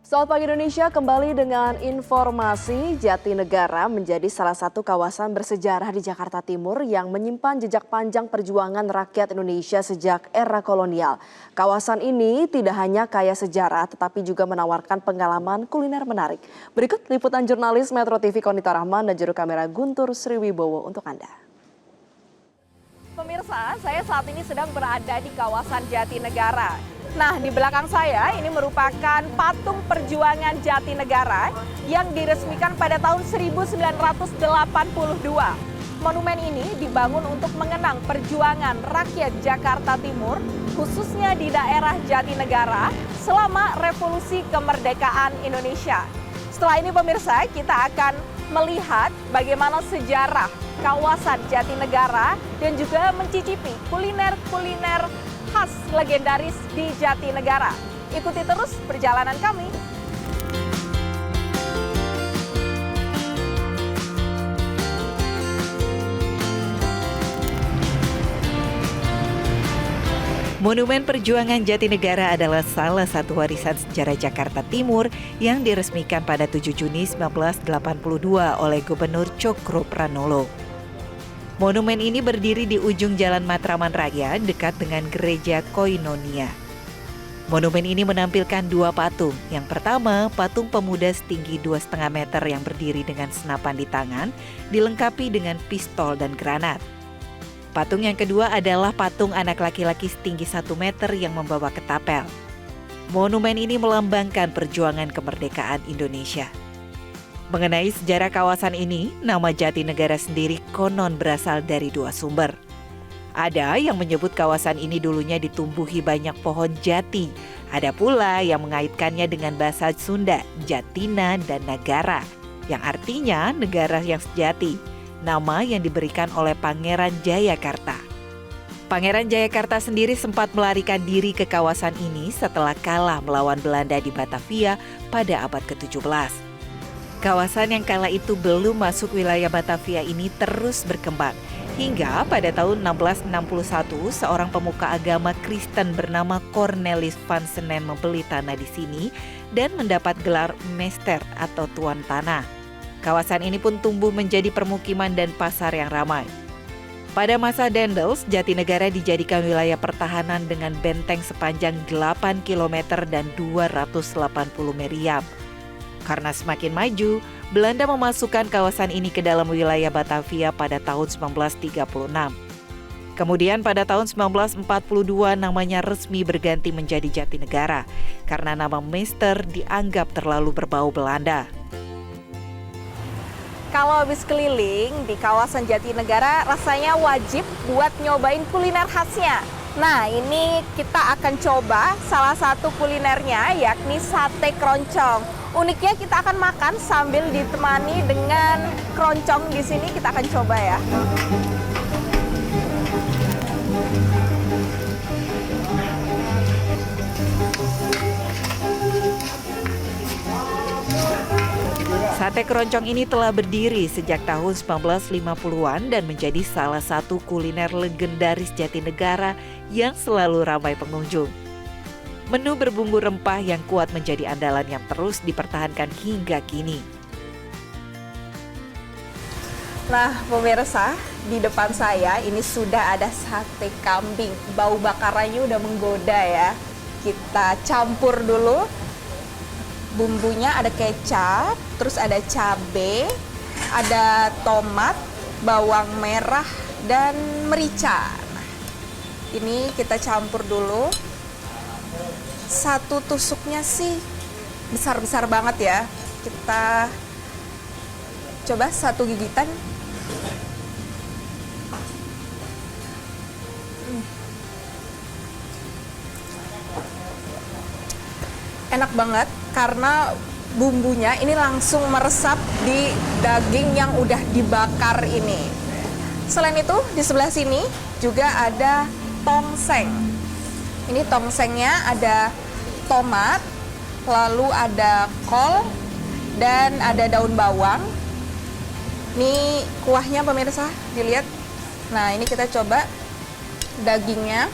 Selamat pagi Indonesia, kembali dengan informasi Jatinegara menjadi salah satu kawasan bersejarah di Jakarta Timur yang menyimpan jejak panjang perjuangan rakyat Indonesia sejak era kolonial. Kawasan ini tidak hanya kaya sejarah tetapi juga menawarkan pengalaman kuliner menarik. Berikut liputan jurnalis Metro TV Konita Rahman dan juru kamera Guntur Sriwibowo untuk Anda. Pemirsa, saya saat ini sedang berada di kawasan Jatinegara. Nah, di belakang saya ini merupakan patung perjuangan Jatinegara yang diresmikan pada tahun 1982. Monumen ini dibangun untuk mengenang perjuangan rakyat Jakarta Timur, khususnya di daerah Jatinegara, selama revolusi kemerdekaan Indonesia. Setelah ini pemirsa, kita akan melihat bagaimana sejarah kawasan Jatinegara dan juga mencicipi kuliner-kuliner khas legendaris di Jatinegara. Ikuti terus perjalanan kami. Monumen Perjuangan Jatinegara adalah salah satu warisan sejarah Jakarta Timur yang diresmikan pada 7 Juni 1982 oleh Gubernur Cokropranolo. Monumen ini berdiri di ujung Jalan Matraman Raya dekat dengan Gereja Koinonia. Monumen ini menampilkan dua patung. Yang pertama, patung pemuda setinggi 2,5 meter yang berdiri dengan senapan di tangan, dilengkapi dengan pistol dan granat. Patung yang kedua adalah patung anak laki-laki setinggi 1 meter yang membawa ketapel. Monumen ini melambangkan perjuangan kemerdekaan Indonesia. Mengenai sejarah kawasan ini, nama Jatinegara sendiri konon berasal dari dua sumber. Ada yang menyebut kawasan ini dulunya ditumbuhi banyak pohon jati. Ada pula yang mengaitkannya dengan bahasa Sunda, Jatina dan Nagara, yang artinya negara yang sejati, nama yang diberikan oleh Pangeran Jayakarta. Pangeran Jayakarta sendiri sempat melarikan diri ke kawasan ini setelah kalah melawan Belanda di Batavia pada abad ke-17. Kawasan yang kala itu belum masuk wilayah Batavia ini terus berkembang. Hingga pada tahun 1661, seorang pemuka agama Kristen bernama Cornelis van Senen membeli tanah di sini dan mendapat gelar Meester atau Tuan Tanah. Kawasan ini pun tumbuh menjadi permukiman dan pasar yang ramai. Pada masa Daendels, Jatinegara dijadikan wilayah pertahanan dengan benteng sepanjang 8 km dan 280 meriam. Karena semakin maju, Belanda memasukkan kawasan ini ke dalam wilayah Batavia pada tahun 1936. Kemudian pada tahun 1942 namanya resmi berganti menjadi Jatinegara karena nama Meester dianggap terlalu berbau Belanda. Kalau habis keliling di kawasan Jatinegara, rasanya wajib buat nyobain kuliner khasnya. Nah, ini kita akan coba salah satu kulinernya, yakni sate keroncong. Uniknya kita akan makan sambil ditemani dengan keroncong di sini. Kita akan coba ya. Sate keroncong ini telah berdiri sejak tahun 1950-an dan menjadi salah satu kuliner legendaris Jatinegara yang selalu ramai pengunjung. Menu berbumbu rempah yang kuat menjadi andalan yang terus dipertahankan hingga kini. Nah, pemirsa, di depan saya ini sudah ada sate kambing. Bau bakarannya udah menggoda ya. Kita campur dulu. Bumbunya ada kecap, terus ada cabai, ada tomat, bawang merah, dan merica. Nah, ini kita campur dulu. Satu tusuknya sih besar-besar banget ya. Kita coba satu gigitan. Enak banget karena bumbunya ini langsung meresap di daging yang udah dibakar ini. Selain itu di sebelah sini juga ada tongseng. Ini tongsengnya ada tomat, lalu ada kol, dan ada daun bawang. Ini kuahnya pemirsa, dilihat. Nah, ini kita coba dagingnya.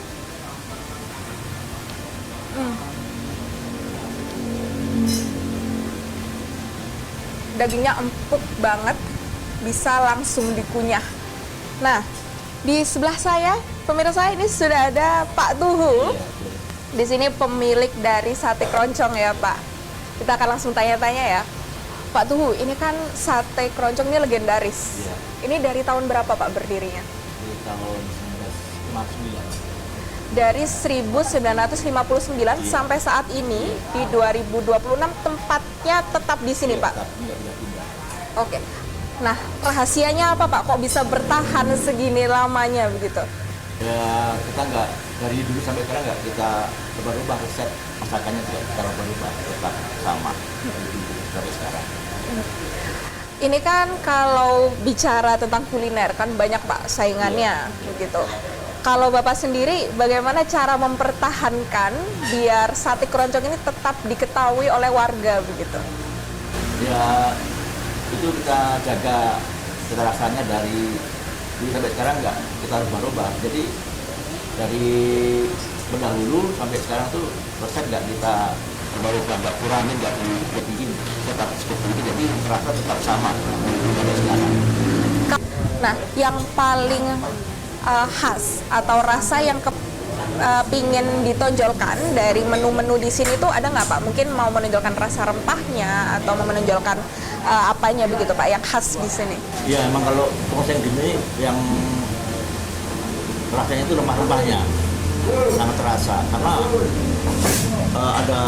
dagingnya empuk banget, bisa langsung dikunyah. Nah, di sebelah saya, pemirsa, ini sudah ada Pak Tuhu. Di sini pemilik dari sate keroncong ya Pak. Kita akan langsung tanya-tanya ya. Pak Tuhu, ini kan sate keroncong ini legendaris. Iya. Ini dari tahun berapa Pak berdirinya? Di tahun 1959. Dari 1959 sampai saat ini di 2026 tempatnya tetap di sini Pak. Tapi nggak pindah-pindah. Oke. Nah, rahasianya apa Pak? Kok bisa bertahan segini lamanya begitu? Ya kita nggak dari dulu sampai sekarang nggak kita ubah-ubah resep masakannya, tidak kita ubah-ubah, tetap sama dari dulu sampai sekarang. Ini kan kalau bicara tentang kuliner kan banyak Pak saingannya begitu. Kalau Bapak sendiri bagaimana cara mempertahankan biar sate keroncong ini tetap diketahui oleh warga begitu? Ya itu kita jaga cita rasanya dari dulu sampai sekarang nggak kita ubah-ubah. Jadi dari pendahulu sampai sekarang tuh resep nggak kita ubah-ubah, nggak kurangin, nggak dibikin, tetap seperti ini. Jadi rasa tetap sama sampai sekarang. Nah, yang paling khas atau rasa yang pingin ditonjolkan dari menu-menu di sini tuh ada nggak Pak? Mungkin mau menonjolkan rasa rempahnya atau mau menonjolkan apanya begitu Pak yang khas di sini? Ya emang kalau tongseng gini yang rasanya itu rempah-rempahnya sangat terasa karena ada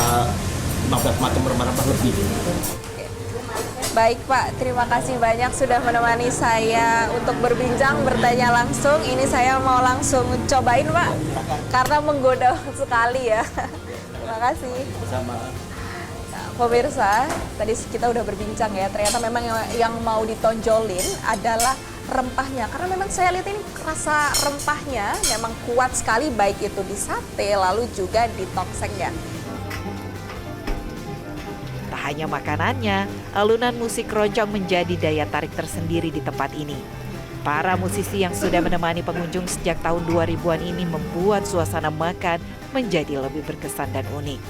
15 macam rempah-rempah lebih. Baik Pak, terima kasih banyak sudah menemani saya untuk berbincang, bertanya langsung. Ini saya mau langsung cobain Pak, karena menggoda sekali ya. Terima kasih. Sama. Nah, pemirsa, tadi kita udah berbincang ya, ternyata memang yang mau ditonjolin adalah rempahnya. Karena memang saya lihat ini rasa rempahnya memang kuat sekali, baik itu di sate, lalu juga di tongsengnya. Tak hanya makanannya, alunan musik keroncong menjadi daya tarik tersendiri di tempat ini. Para musisi yang sudah menemani pengunjung sejak tahun 2000-an ini membuat suasana makan menjadi lebih berkesan dan unik.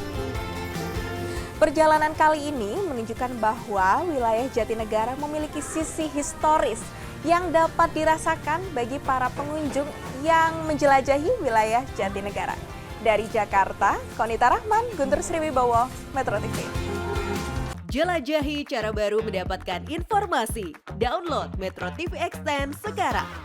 Perjalanan kali ini menunjukkan bahwa wilayah Jatinegara memiliki sisi historis yang dapat dirasakan bagi para pengunjung yang menjelajahi wilayah Jatinegara. Dari Jakarta, Konita Rahman, Guntur Sriwibowo, Metro TV. Jelajahi cara baru mendapatkan informasi. Download Metro TV Extend sekarang.